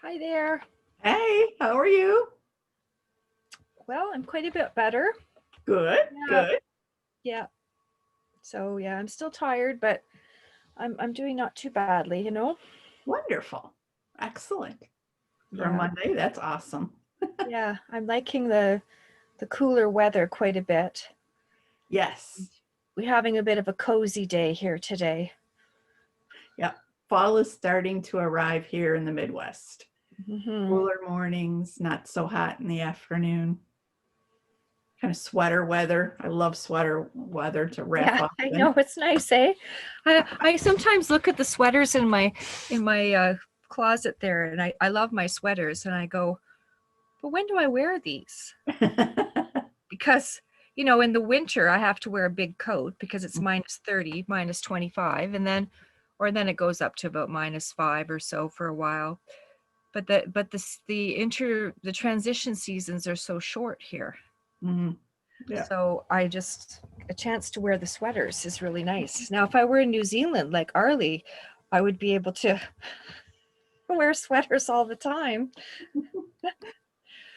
Hi there. Hey, how are you? Well, I'm quite a bit better. Good, Yeah. good. Yeah. So yeah, I'm still tired, but I'm doing not too badly. Wonderful. Excellent. For a Yeah. Monday, that's awesome. Yeah. I'm liking the cooler weather quite a bit. Yes. We're having a bit of a cozy day here today. Yep. Fall is starting to arrive here in the Midwest. Hmm. Cooler mornings, not so hot in the afternoon. Kind of sweater weather. I love sweater weather to wrap Yeah, up I in. know it's nice, eh? I sometimes look at the sweaters in my closet there, and I love my sweaters, and I go, but when do I wear these? Because in the winter I have to wear a big coat because it's minus 30, minus 25, and then it goes up to about minus 5 or so for a while. But the transition seasons are so short here. Mhm. Yeah. So a chance to wear the sweaters is really nice. Now, if I were in New Zealand like Arlie, I would be able to wear sweaters all the time.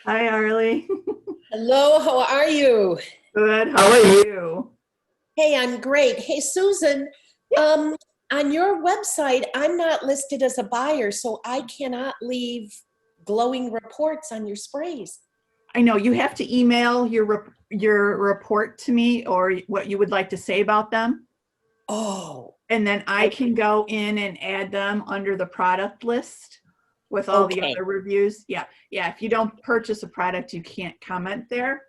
Hi, Arlie. Hello, how are you? Good. How are you? Hey, I'm great. Hey, Susan, um, on your website, I'm not listed as a buyer, so I cannot leave glowing reports on your sprays. I know you have to email your report to me or what you would like to say about them. Oh, And then I can go in and add them under the product list with all the okay. other reviews. Yeah. Yeah. If you don't purchase a product, you can't comment there.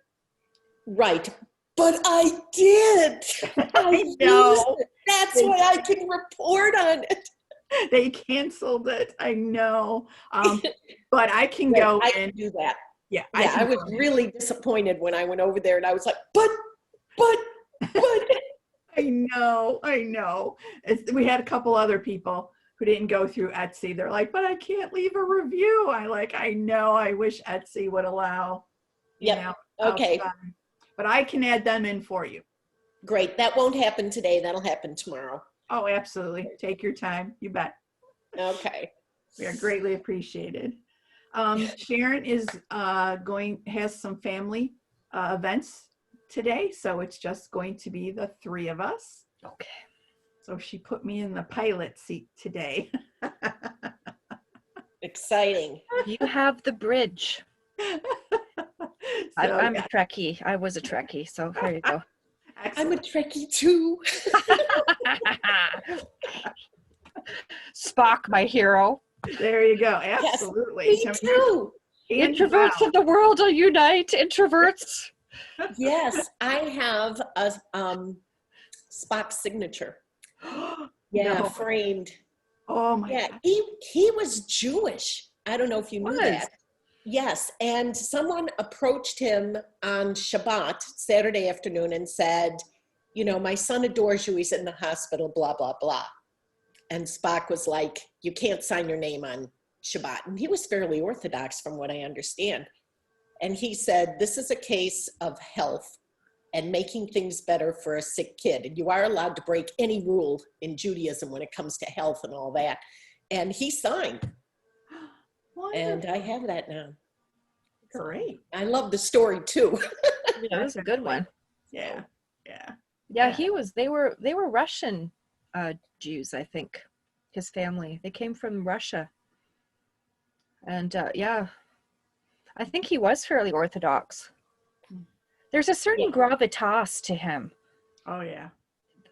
Right. But I did. I I used know. it. That's why I can report on it. They canceled it. I know. But I can Right, go I in. can do that. Yeah. Yeah, I was really disappointed when I went over there and I was like, but. I know. I know. We had a couple other people who didn't go through Etsy. They're like, but I can't leave a review. I know. I wish Etsy would allow, Yep. Okay. outside. But I can add them in for you. Great. That won't happen today. That'll happen tomorrow. Oh, absolutely. Take your time. You bet. Okay. We are greatly appreciated. Sharon has some family events today, so it's just going to be the three of us. Okay. So she put me in the pilot seat today. Exciting. You have the bridge. I'm a Trekkie. I was a Trekkie, so there you go. I'm a Trekkie too. Spock, my hero. There you go. Absolutely. Yes, me too. Introverts of the world will unite. Introverts. Yes, I have a Spock signature. Yeah, No. framed. Oh my Yeah, God. he was Jewish. I don't know if you knew that. Yes, and someone approached him on Shabbat, Saturday afternoon, and said, my son adores you. He's in the hospital, blah, blah, blah. And Spock was like, you can't sign your name on Shabbat. And he was fairly orthodox from what I understand. And he said, this is a case of health and making things better for a sick kid. And you are allowed to break any rule in Judaism when it comes to health and all that. And he signed. Wonderful. And I have that now. Great. I love the story too. Yeah, that's a good one. Yeah. Yeah. Yeah, they were Russian Jews, I think. His family. They came from Russia. And yeah, I think he was fairly orthodox. There's a certain gravitas to him. Oh yeah.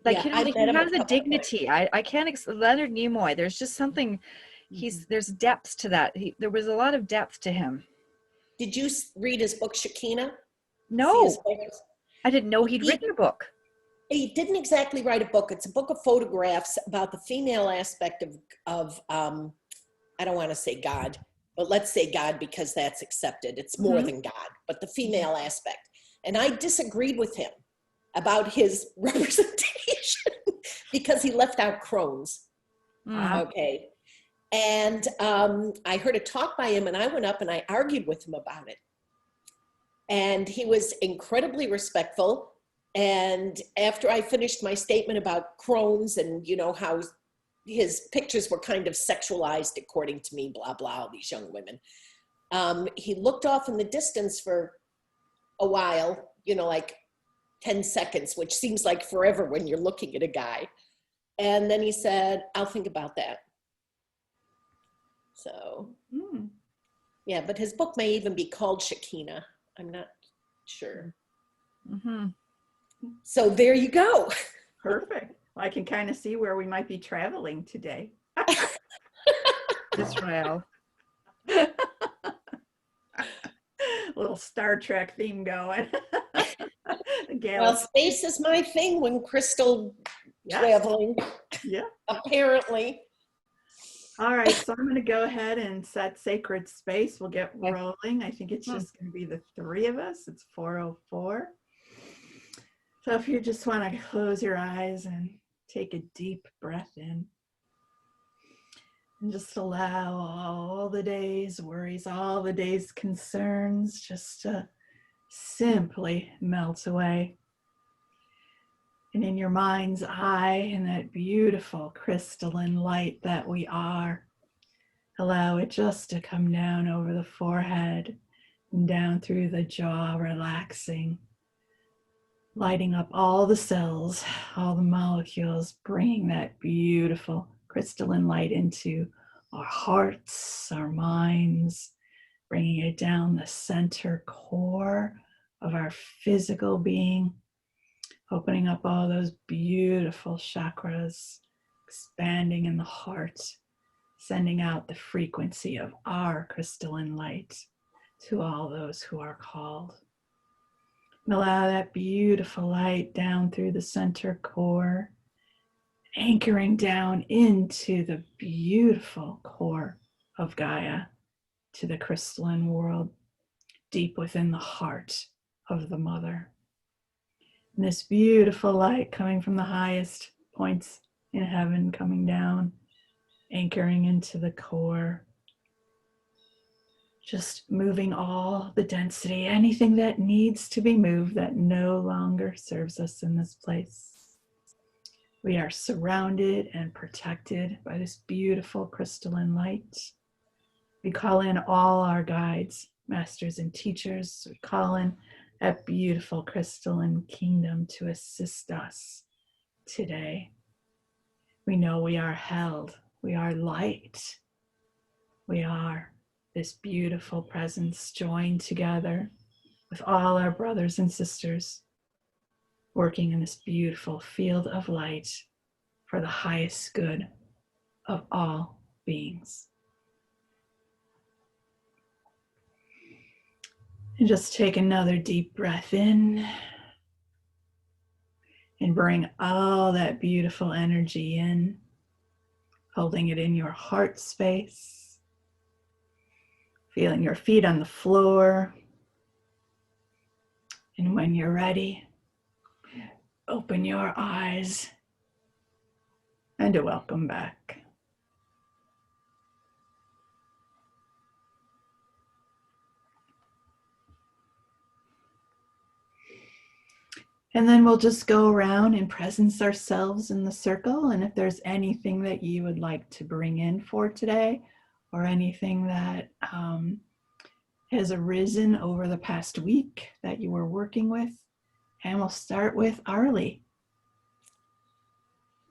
Like, Yeah, he has a dignity. I can't, Leonard Nimoy, there's just something, there's depth to that. There was a lot of depth to him. Did you read his book, Shekinah? No, I didn't know he'd written a book. He didn't exactly write a book. It's a book of photographs about the female aspect of I don't want to say God, but let's say God because that's accepted. It's more than God, but the female aspect. And I disagreed with him about his representation because he left out Crohn's. Okay. And I heard a talk by him and I went up and I argued with him about it. And he was incredibly respectful. And after I finished my statement about Crohn's and how his pictures were kind of sexualized, according to me, blah, blah, these young women. He looked off in the distance for a while, you know, like 10 seconds, which seems like forever when you're looking at a guy. And then he said, I'll think about that. So, yeah, but his book may even be called Shakina. I'm not sure. Mm-hmm. So there you go. Perfect. Well, I can kind of see where we might be traveling today. Israel. Little Star Trek theme going. Well, space is my thing when crystal traveling. Yeah. Apparently. All right, so I'm going to go ahead and set sacred space. We'll get rolling. I think it's just going to be the three of us. It's 4:04. So if you just want to close your eyes and take a deep breath in. And just allow all the day's worries, all the day's concerns just to simply melt away. And in your mind's eye, in that beautiful crystalline light that we are, allow it just to come down over the forehead and down through the jaw, relaxing, lighting up all the cells, all the molecules, bringing that beautiful crystalline light into our hearts, our minds, bringing it down the center core of our physical being, opening up all those beautiful chakras, expanding in the heart, sending out the frequency of our crystalline light to all those who are called. And allow that beautiful light down through the center core, anchoring down into the beautiful core of Gaia, to the crystalline world, deep within the heart of the mother. And this beautiful light coming from the highest points in heaven, coming down, anchoring into the core, just moving all the density, anything that needs to be moved that no longer serves us in this place. We are surrounded and protected by this beautiful crystalline light. We call in all our guides, masters and teachers. We call in that beautiful crystalline kingdom to assist us today. We know we are held. We are light. We are this beautiful presence joined together with all our brothers and sisters, working in this beautiful field of light for the highest good of all beings. And just take another deep breath in and bring all that beautiful energy in, holding it in your heart space, feeling your feet on the floor. And when you're ready, open your eyes and a welcome back. And then we'll just go around and presence ourselves in the circle. And if there's anything that you would like to bring in for today, or anything that has arisen over the past week that you were working with, and we'll start with Arlie.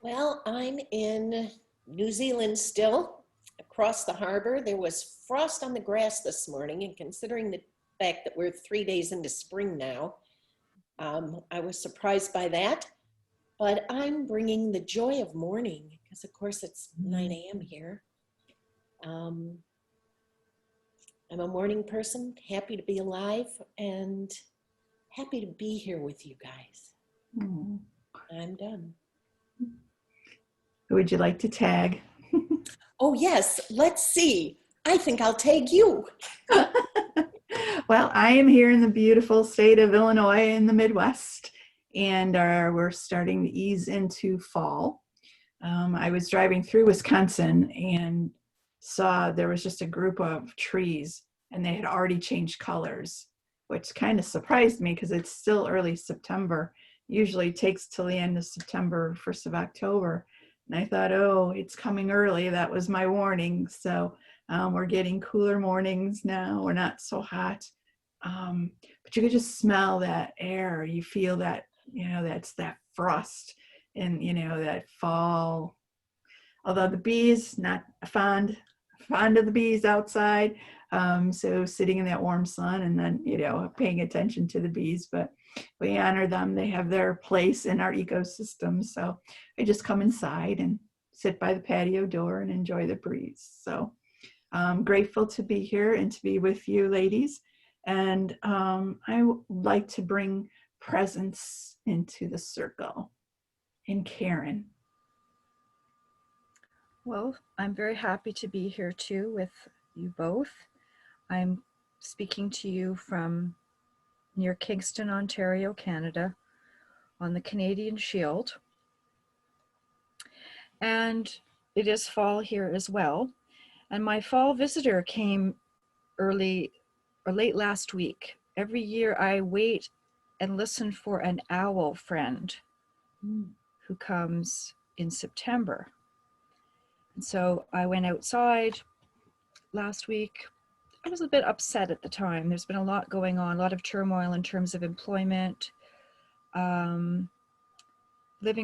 Well, I'm in New Zealand still, across the harbor. There was frost on the grass this morning, and considering the fact that we're 3 days into spring now, I was surprised by that. But I'm bringing the joy of morning, because of course it's 9 a.m. here. I'm a morning person, happy to be alive, and happy to be here with you guys. I'm done. Who would you like to tag? Oh, yes. Let's see. I think I'll tag you. Well, I am here in the beautiful state of Illinois in the Midwest, and we're starting to ease into fall. I was driving through Wisconsin and saw there was just a group of trees, and they had already changed colors, which kind of surprised me because it's still early September. Usually it takes till the end of September, 1st of October And I thought, oh, it's coming early. That was my warning. So we're getting cooler mornings now. We're not so hot. But you could just smell that air. You feel that, that's that frost and, that fall. Although the bees, not fond of the bees outside. So sitting in that warm sun and then, paying attention to the bees, but we honor them. They have their place in our ecosystem. So I just come inside and sit by the patio door and enjoy the breeze. So I'm grateful to be here and to be with you ladies. And I would like to bring presence into the circle. And Karen. Well, I'm very happy to be here too with you both. I'm speaking to you from near Kingston, Ontario, Canada, on the Canadian Shield. And it is fall here as well. And my fall visitor came early or late last week. Every year I wait and listen for an owl friend who comes in September. And so I went outside last week. I was a bit upset at the time. There's been a lot going on, a lot of turmoil in terms of employment, living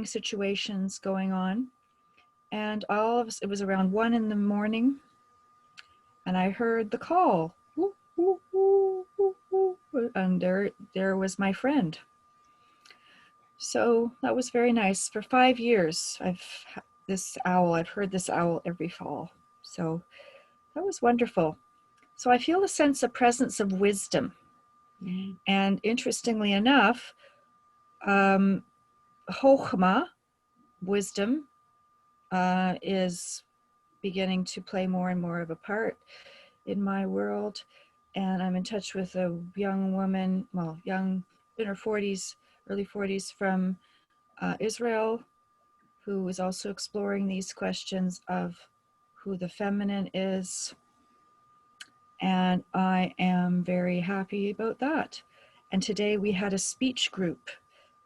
situations going on. And it was around 1 a.m, and I heard the call. And there was my friend. So that was very nice. For 5 years, I've heard this owl every fall. So that was wonderful. So I feel a sense of presence of wisdom. And interestingly enough, Chokhmah, wisdom, is beginning to play more and more of a part in my world. And I'm in touch with a young woman, young, in her 40s, early 40s, from Israel, who is also exploring these questions of who the feminine is. And I am very happy about that. And today we had a speech group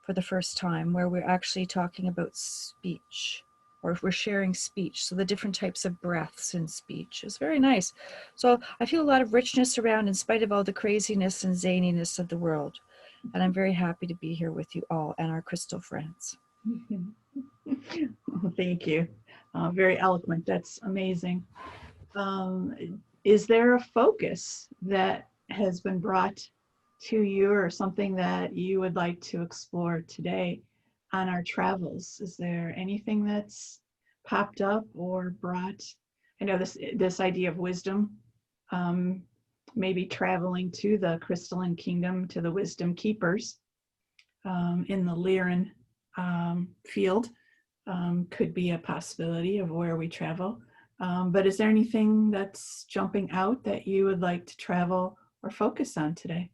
for the first time where we're actually talking about speech, or we're sharing speech. So the different types of breaths in speech is very nice. So I feel a lot of richness around in spite of all the craziness and zaniness of the world. And I'm very happy to be here with you all and our crystal friends. Well, thank you. Very eloquent. That's amazing. Is there a focus that has been brought to you, or something that you would like to explore today on our travels? Is there anything that's popped up or brought? I know this idea of wisdom, maybe traveling to the crystalline kingdom, to the wisdom keepers in the Lyran field could be a possibility of where we travel. But is there anything that's jumping out that you would like to travel or focus on today?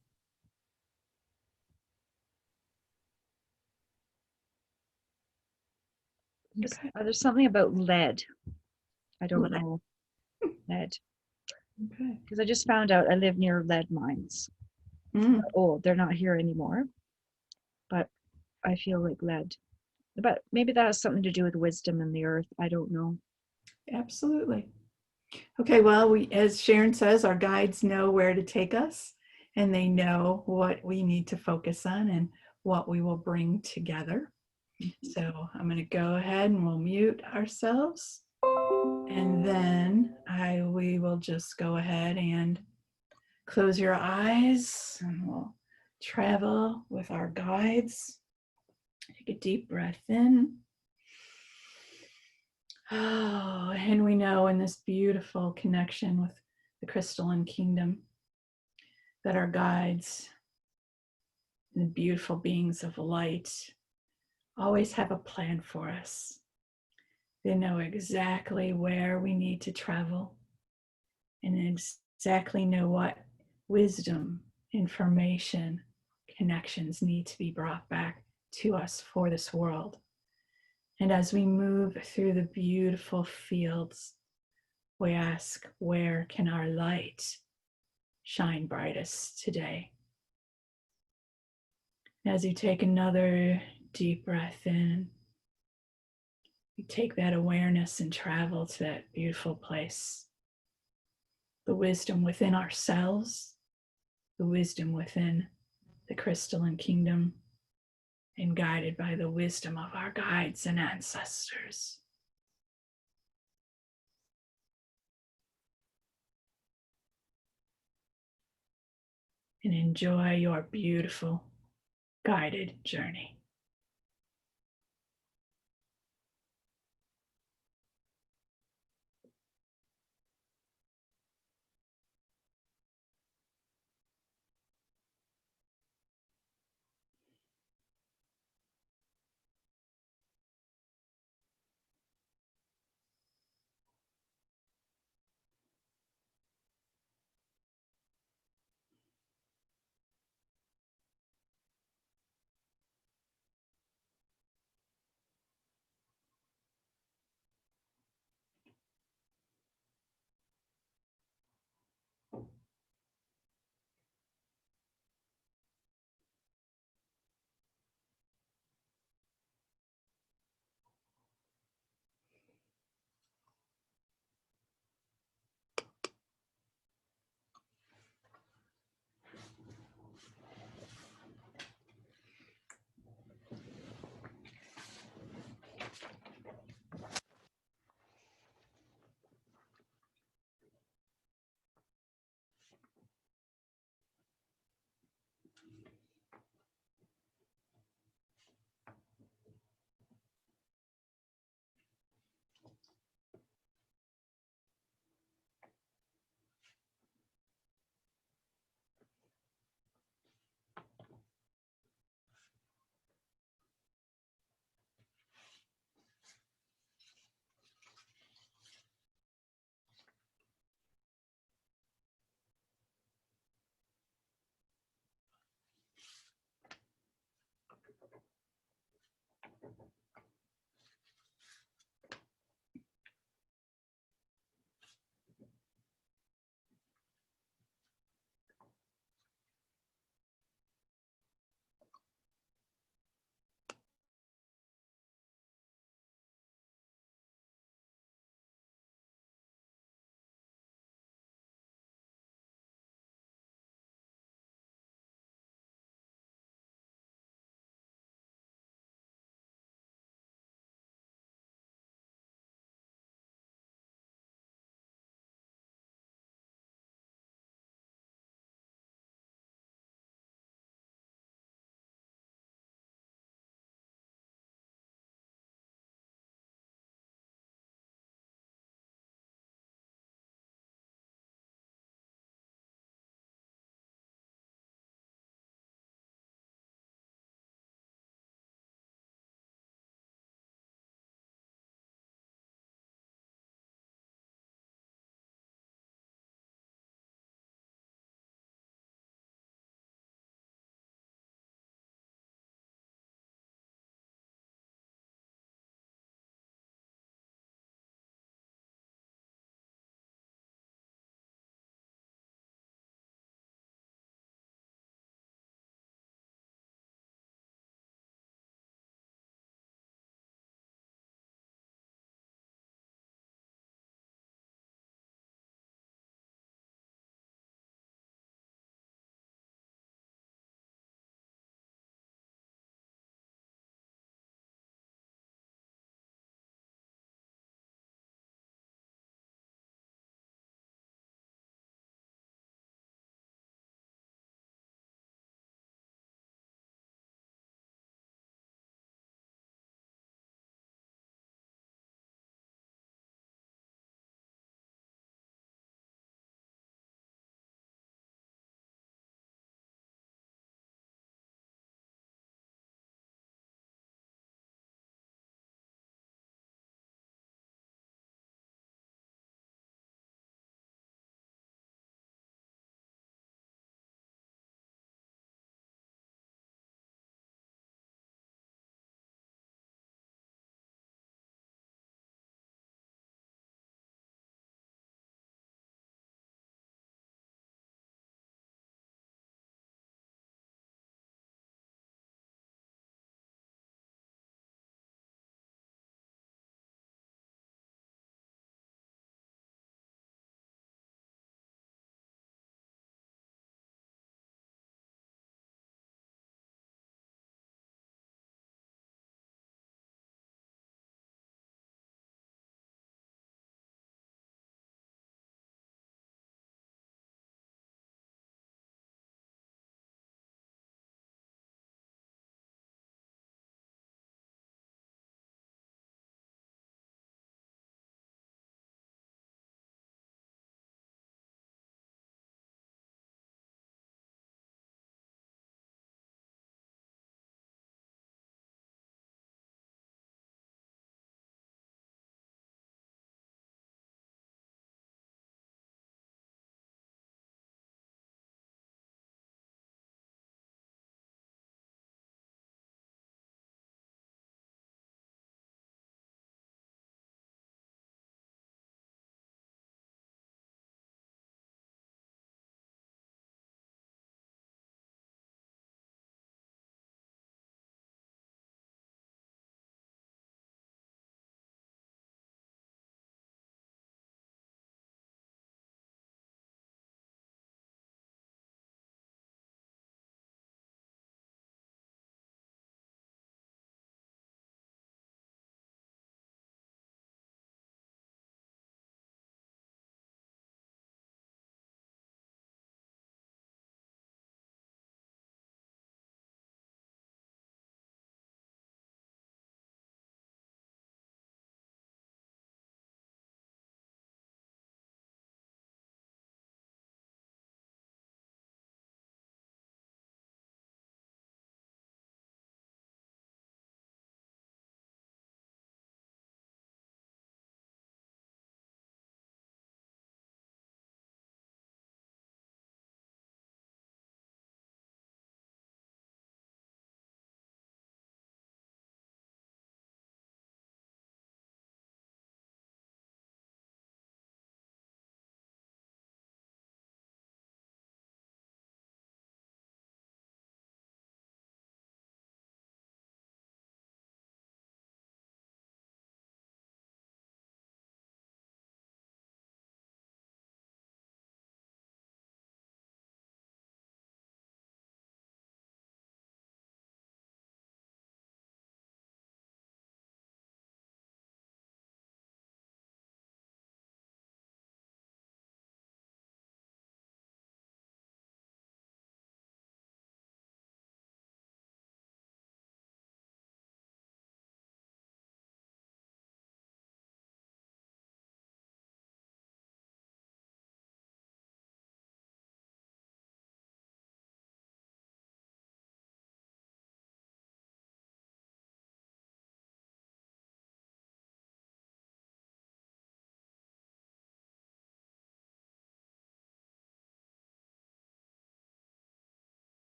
Okay. There's something about lead. I don't know. Lead. Okay. Because I just found out I live near lead mines. Mm. Old. They're not here anymore. But I feel like lead. But maybe that has something to do with wisdom in the earth. I don't know. Absolutely. Okay, well, as Sharon says, our guides know where to take us, and they know what we need to focus on and what we will bring together. So I'm going to go ahead and we'll mute ourselves, and then we will just go ahead and close your eyes, and we'll travel with our guides. Take a deep breath in. Oh, and we know in this beautiful connection with the crystalline kingdom that our guides and the beautiful beings of light always have a plan for us. They know exactly where we need to travel and exactly know what wisdom, information, connections need to be brought back to us for this world. And as we move through the beautiful fields, we ask, where can our light shine brightest today? As you take another deep breath in, We take that awareness and travel to that beautiful place. The wisdom within ourselves, the wisdom within the crystalline kingdom, and guided by the wisdom of our guides and ancestors. And enjoy your beautiful guided journey.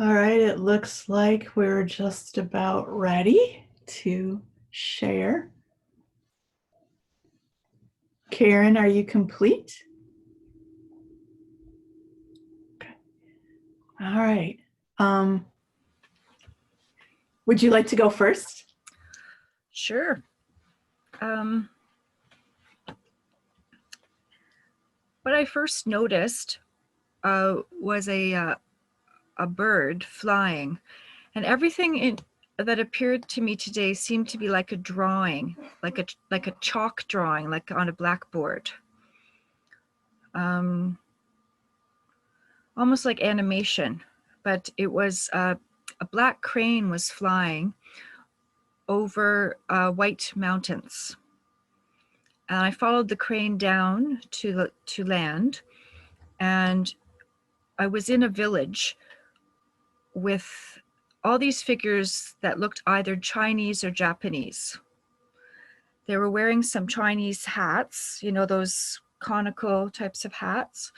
All right, it looks like we're just about ready to share. Karen, are you complete? Okay. All right. Would you like to go first? Sure. What I first noticed was a bird flying, and everything that appeared to me today seemed to be like a drawing, like a chalk drawing, like on a blackboard. Almost like animation, but it was a black crane was flying over white mountains. And I followed the crane down to land, and I was in a village with all these figures that looked either Chinese or Japanese. They were wearing some Chinese hats, you know, those conical types of hats,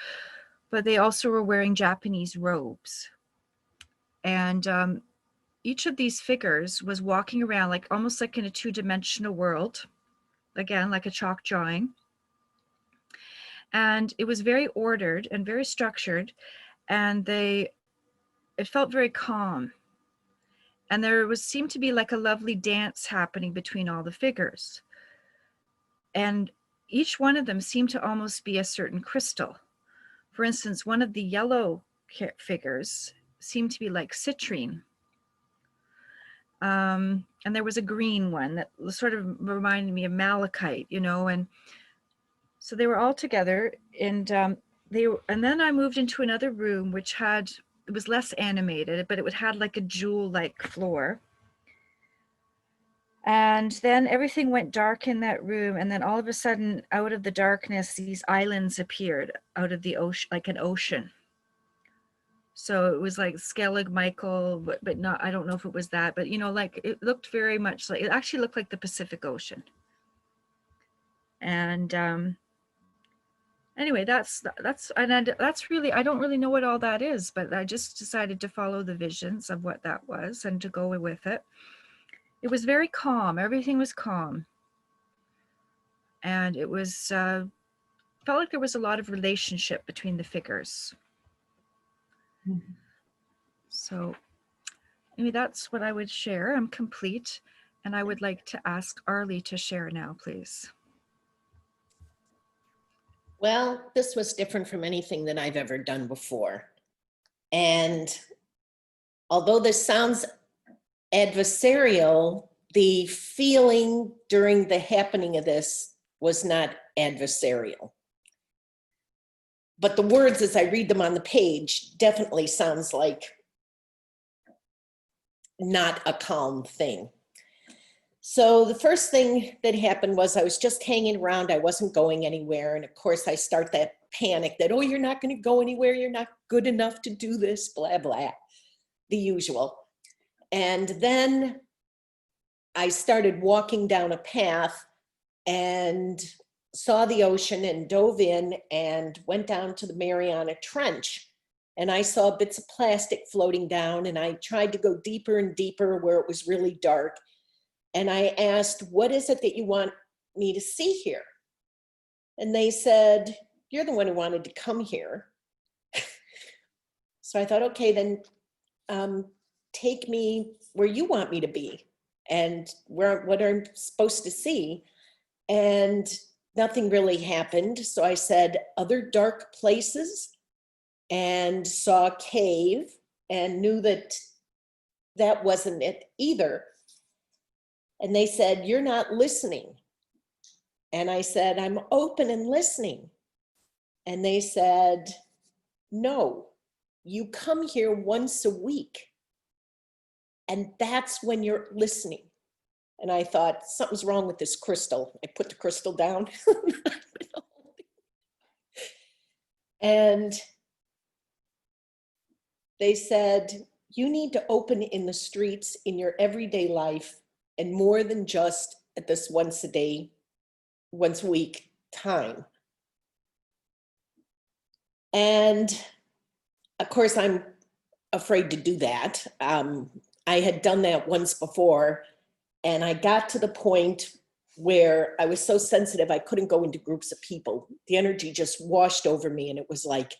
but they also were wearing Japanese robes. And each of these figures was walking around like almost like in a two-dimensional world, again, like a chalk drawing. And it was very ordered and very structured, and it felt very calm. And there seemed to be like a lovely dance happening between all the figures. And each one of them seemed to almost be a certain crystal. For instance, one of the yellow figures seemed to be like citrine. And there was a green one that sort of reminded me of malachite, you know, and so they were all together, and then I moved into another room which it was less animated, but it had like a jewel-like floor. And then everything went dark in that room, and then all of a sudden, out of the darkness, these islands appeared out of the ocean, like an ocean. So it was like Skellig Michael, but not, I don't know if it was that, but you know, like it looked very much like, it actually looked like the Pacific Ocean. And anyway, that's really, I don't really know what all that is, but I just decided to follow the visions of what that was and to go with it. It was very calm. Everything was calm. And it was, felt like there was a lot of relationship between the figures. Mm-hmm. So anyway, that's what I would share. I'm complete. And I would like to ask Arlie to share now, please. Well, this was different from anything that I've ever done before. And although this sounds adversarial, the feeling during the happening of this was not adversarial. But the words as I read them on the page definitely sounds like not a calm thing. So the first thing that happened was I was just hanging around. I wasn't going anywhere. And of course I start that panic that, oh, you're not going to go anywhere. You're not good enough to do this, blah, blah, the usual. And then I started walking down a path and saw the ocean and dove in and went down to the Mariana Trench. And I saw bits of plastic floating down, and I tried to go deeper and deeper where it was really dark. And I asked, what is it that you want me to see here? And they said, you're the one who wanted to come here. So I thought, okay, then take me where you want me to be and what I'm supposed to see. And nothing really happened. So I said, other dark places, and saw a cave and knew that that wasn't it either. And they said, you're not listening. And I said, I'm open and listening. And they said, no, you come here once a week. And that's when you're listening. And I thought, something's wrong with this crystal. I put the crystal down. And they said, you need to open in the streets in your everyday life, and more than just at this once a week time. And of course, I'm afraid to do that. I had done that once before, and I got to the point where I was so sensitive I couldn't go into groups of people. The energy just washed over me, and it was like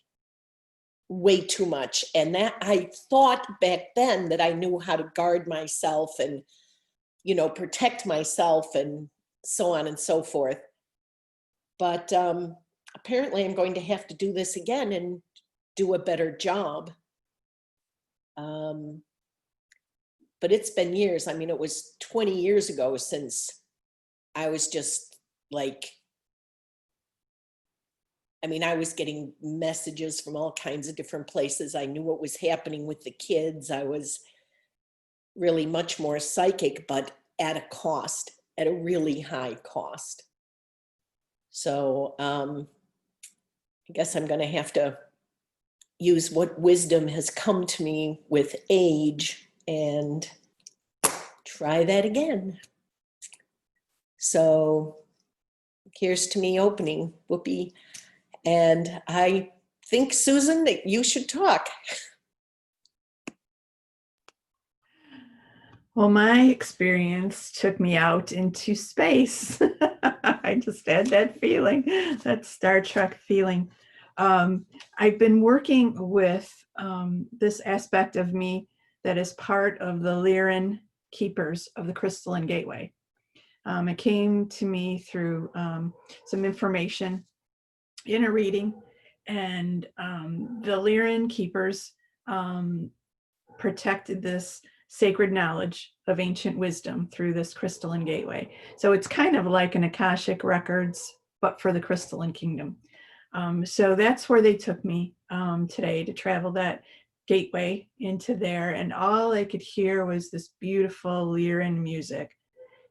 way too much. And that I thought back then that I knew how to guard myself and, you know, protect myself and so on and so forth. But apparently I'm going to have to do this again and do a better job. But it's been years. I mean, it was 20 years ago since I was just like, I mean, I was getting messages from all kinds of different places. I knew what was happening with the kids. I was really much more psychic, but at a cost, at a really high cost. So I guess I'm going to have to use what wisdom has come to me with age and try that again. So here's to me opening, Whoopi. And I think, Susan, that you should talk. Well, my experience took me out into space. I just had that feeling, that Star Trek feeling. I've been working with this aspect of me that is part of the Lyran keepers of the Crystalline Gateway. It came to me through some information in a reading, and the Lyran keepers protected this sacred knowledge of ancient wisdom through this crystalline gateway. So it's kind of like an Akashic records, but for the crystalline kingdom. So that's where they took me today, to travel that gateway into there. And all I could hear was this beautiful Lyran music.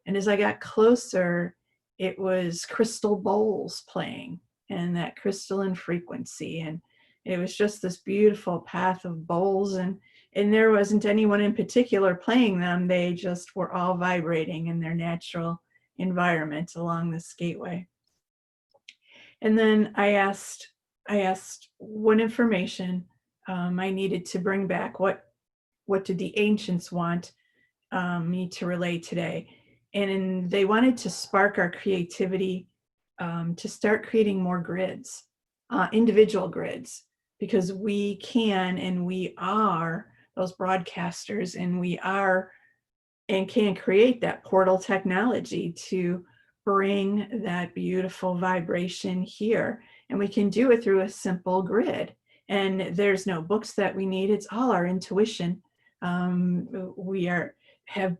And as I got closer, it was crystal bowls playing and that crystalline frequency. And it was just this beautiful path of bowls, and there wasn't anyone in particular playing them. They just were all vibrating in their natural environment along this gateway. And then I asked what information I needed to bring back. What did the ancients want me to relay today? And they wanted to spark our creativity, to start creating more grids, individual grids, because we can and we are those broadcasters, and we are and can create that portal technology to bring that beautiful vibration here. And we can do it through a simple grid. And there's no books that we need. It's all our intuition. We have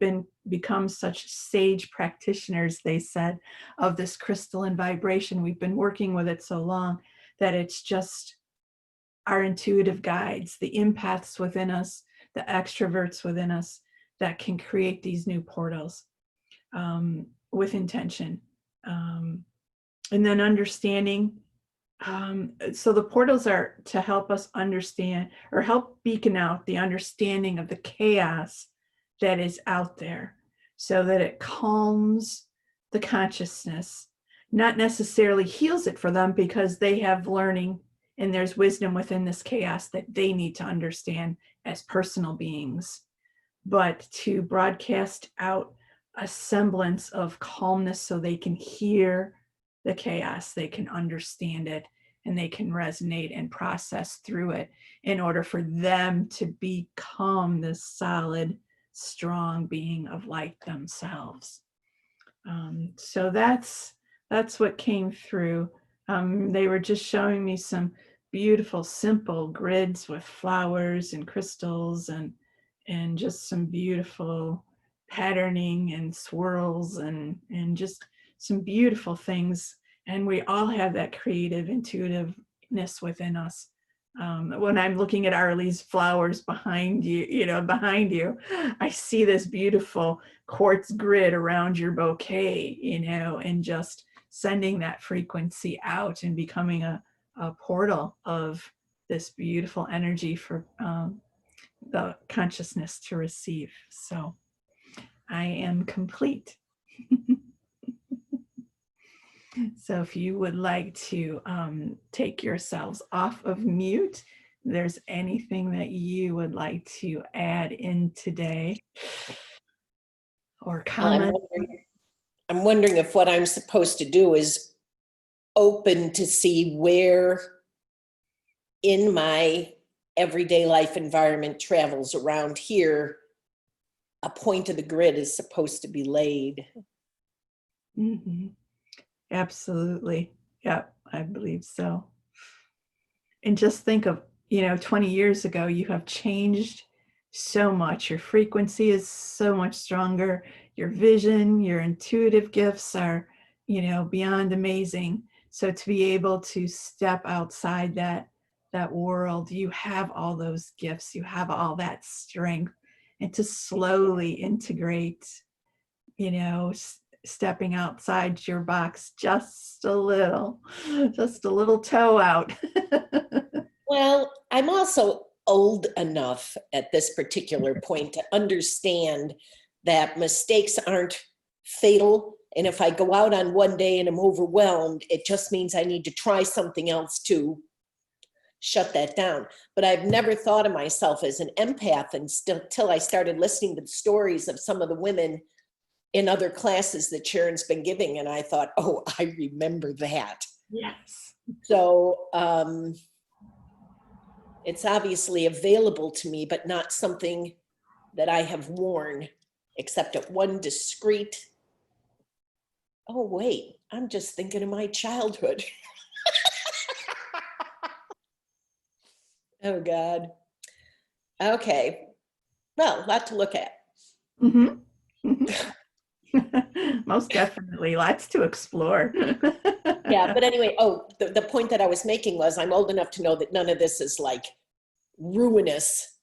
become such sage practitioners, they said, of this crystalline vibration. We've been working with it so long that it's just our intuitive guides, the empaths within us, the extroverts within us, that can create these new portals with intention. And then understanding. So the portals are to help us understand, or help beacon out the understanding of the chaos that is out there, so that it calms the consciousness, not necessarily heals it for them, because they have learning and there's wisdom within this chaos that they need to understand as personal beings, but to broadcast out a semblance of calmness so they can hear the chaos, they can understand it, and they can resonate and process through it in order for them to become this solid, strong being of light themselves. So that's what came through. They were just showing me some beautiful, simple grids with flowers and crystals, and just some beautiful patterning and swirls, and just some beautiful things. And we all have that creative intuitiveness within us. When I'm looking at Arlie's flowers behind you, I see this beautiful quartz grid around your bouquet, and just sending that frequency out and becoming a portal of this beautiful energy for the consciousness to receive. So I am complete. So if you would like to take yourselves off of mute there's anything that you would like to add in today or Well, comment. I'm wondering if what I'm supposed to do is open to see where in my everyday life environment travels around here a point of the grid is supposed to be laid. Mhm. Absolutely. Yep, I believe so. And just think of, 20 years ago, you have changed so much. Your frequency is so much stronger. Your vision, your intuitive gifts are, beyond amazing. So to be able to step outside that world, you have all those gifts, you have all that strength, and to slowly integrate, stepping outside your box just a little toe out. Well, I'm also old enough at this particular point to understand that mistakes aren't fatal. And if I go out on one day and I'm overwhelmed, it just means I need to try something else to shut that down. But I've never thought of myself as an empath until I started listening to the stories of some of the women in other classes that Sharon's been giving. And I thought, oh, I remember that. Yes. So it's obviously available to me, but not something that I have worn, except at one discrete, oh, wait, I'm just thinking of my childhood. Oh, God. Okay. Well, a lot to look at. Mm-hmm. Mm-hmm. Most definitely. Lots to explore. Yeah, but anyway, the point that I was making was I'm old enough to know that none of this is like ruinous.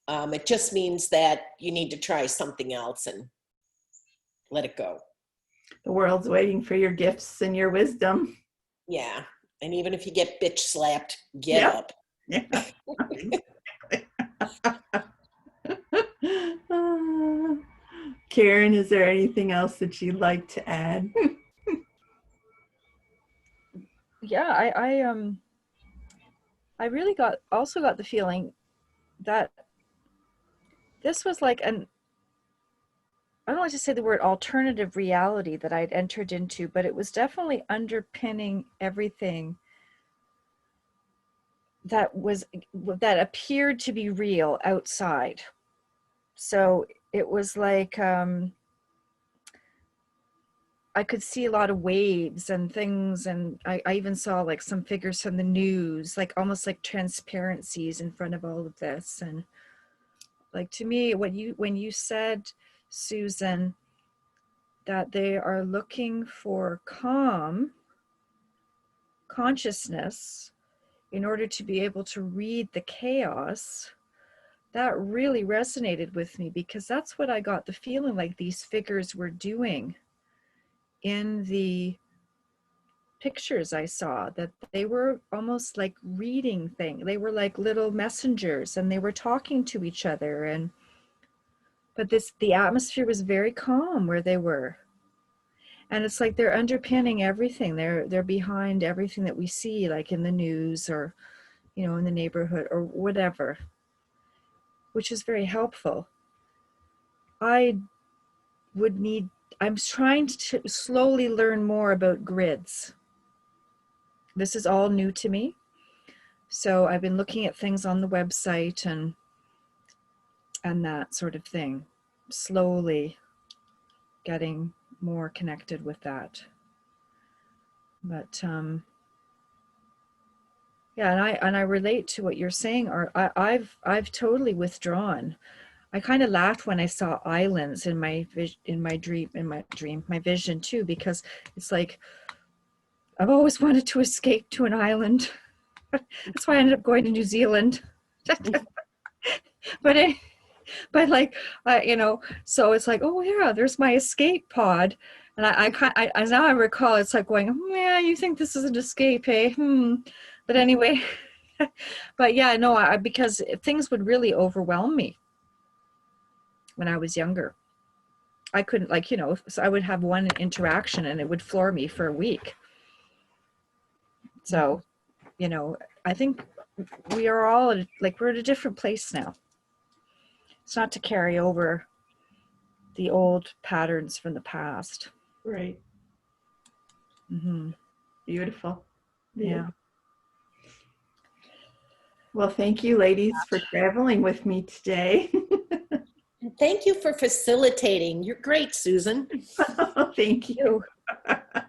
It just means that you need to try something else and let it go. The world's waiting for your gifts and your wisdom. Yeah. And even if you get bitch slapped, get up. Yeah. Karen, is there anything else that you'd like to add? Yeah, I really also got the feeling that this was like I don't like to say the word alternative reality that I'd entered into, but it was definitely underpinning everything that appeared to be real outside. So it was like I could see a lot of waves and things, and I even saw like some figures from the news, like almost like transparencies in front of all of this. And like to me, when you said, Susan, that they are looking for calm consciousness in order to be able to read the chaos, that really resonated with me, because that's what I got the feeling like these figures were doing in the pictures I saw, that they were almost like reading things. They were like little messengers and they were talking to each other. But the atmosphere was very calm where they were. And it's like they're underpinning everything. They're behind everything that we see, like in the news or, in the neighborhood or whatever, which is very helpful. I'm trying to slowly learn more about grids. This is all new to me. So I've been looking at things on the website and that sort of thing, slowly getting more connected with that. But yeah, and I relate to what you're saying. Or I've totally withdrawn. I kind of laughed when I saw islands in my vision too, because it's like I've always wanted to escape to an island. That's why I ended up going to New Zealand. but like so it's like, oh yeah, there's my escape pod. And I as now I recall, it's like going, oh, yeah, you think this is an escape, eh? But anyway, but yeah, no, because things would really overwhelm me when I was younger. I couldn't, like, so I would have one interaction and it would floor me for a week. So, I think we are all like we're at a different place now. It's not to carry over the old patterns from the past. Right. Mm-hmm. Beautiful. Yeah. Well, thank you, ladies, for traveling with me today. And thank you for facilitating. You're great, Susan. Thank you. I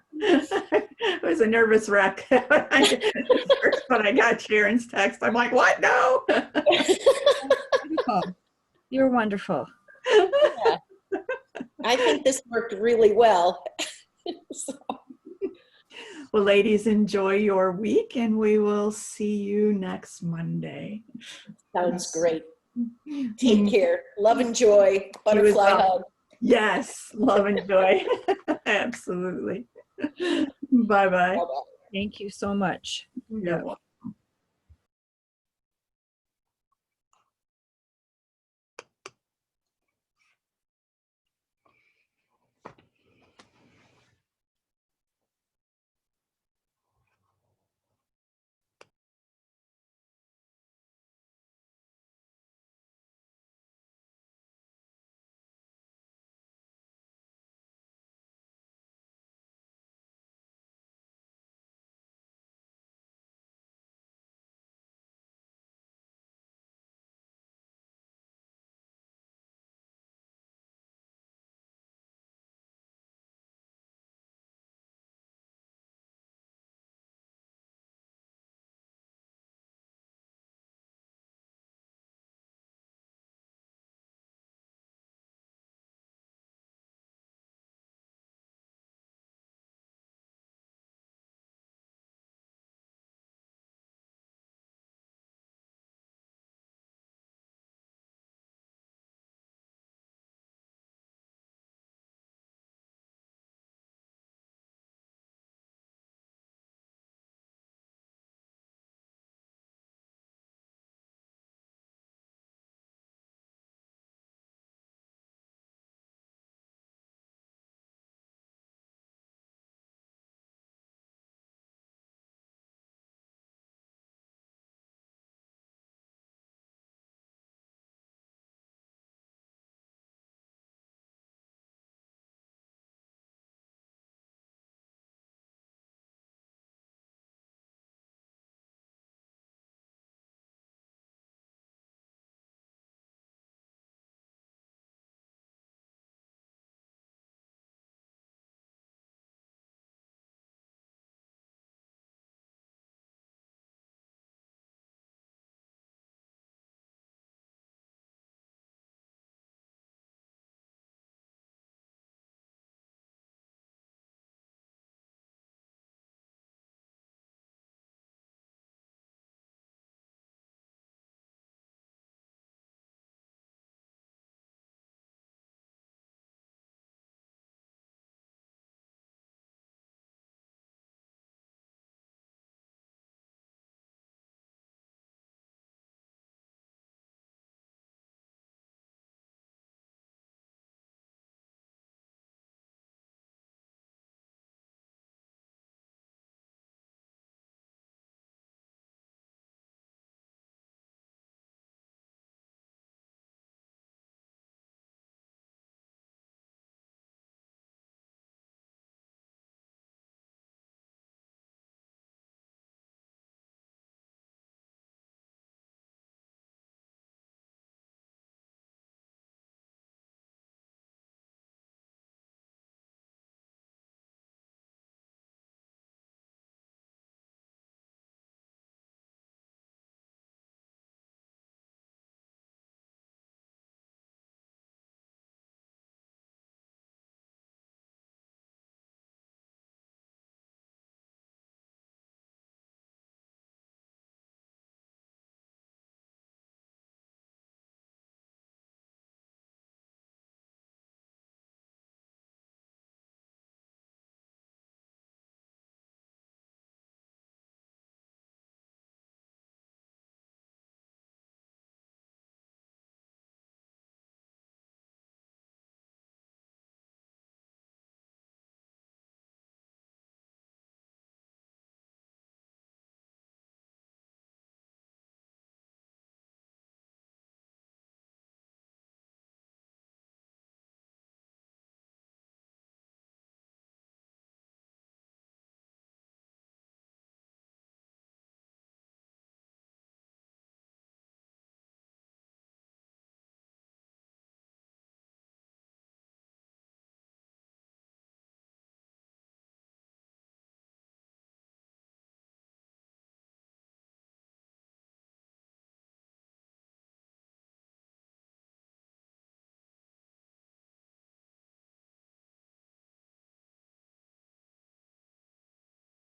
was a nervous wreck. First when I got Sharon's text, I'm like, what? No. Wonderful. You're wonderful. Yeah. I think this worked really well. So, Well, ladies, enjoy your week, and we will see you next Monday. sounds great. Take care. Love and joy. You as Butterfly well. hug. Yes, love and joy. Absolutely. Bye-bye. Bye-bye. Thank you so much. You're welcome.